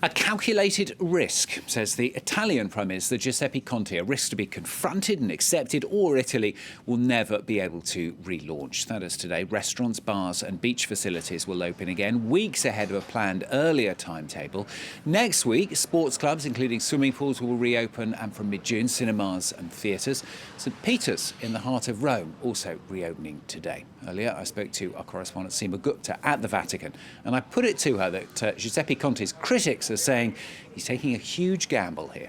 A calculated risk, says the Italian Prime Minister Giuseppe Conte, a risk to be confronted and accepted, or Italy will never be able to relaunch. That is today. Restaurants, bars and beach facilities will open again, weeks ahead of a planned earlier timetable. Next week, sports clubs, including swimming pools, will reopen, and from mid-June, cinemas and theatres. St Peter's, in the heart of Rome, also reopening today. Earlier, I spoke to our correspondent Seema Gupta at the Vatican, and I put it to her that Giuseppe Conte's critics are saying he's taking a huge gamble here.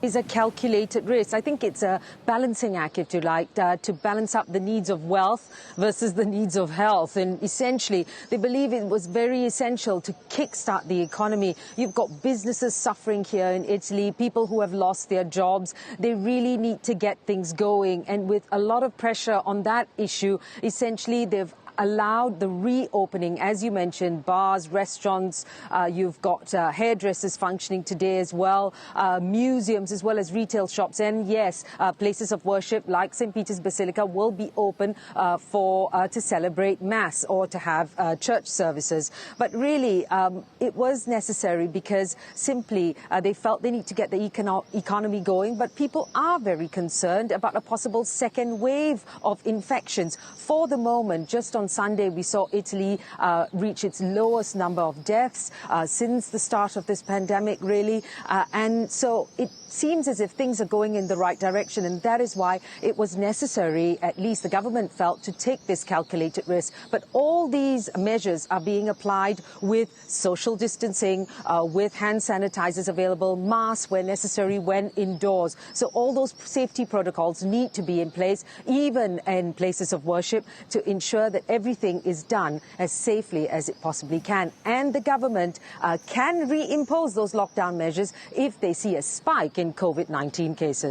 Is a calculated risk. I think it's a balancing act, if you like, to balance up the needs of wealth versus the needs of health. And essentially, they believe it was very essential to kickstart the economy. You've got businesses suffering here in Italy, people who have lost their jobs. They really need to get things going. And with a lot of pressure on that issue, essentially, they've allowed the reopening, as you mentioned, bars, restaurants, you've got hairdressers functioning today as well, museums as well as retail shops, and yes, places of worship like St. Peter's Basilica will be open to celebrate Mass or to have church services. But really, it was necessary because simply they felt they need to get the economy going, but people are very concerned about a possible second wave of infections. For the moment, just on Sunday, we saw Italy reach its lowest number of deaths since the start of this pandemic, really. And so it seems as if things are going in the right direction. And that is why it was necessary, at least the government felt, to take this calculated risk. But all these measures are being applied with social distancing, with hand sanitizers available, masks where necessary when indoors. So all those safety protocols need to be in place, even in places of worship, to ensure that everything is done as safely as it possibly can. And the government can reimpose those lockdown measures if they see a spike in COVID-19 cases.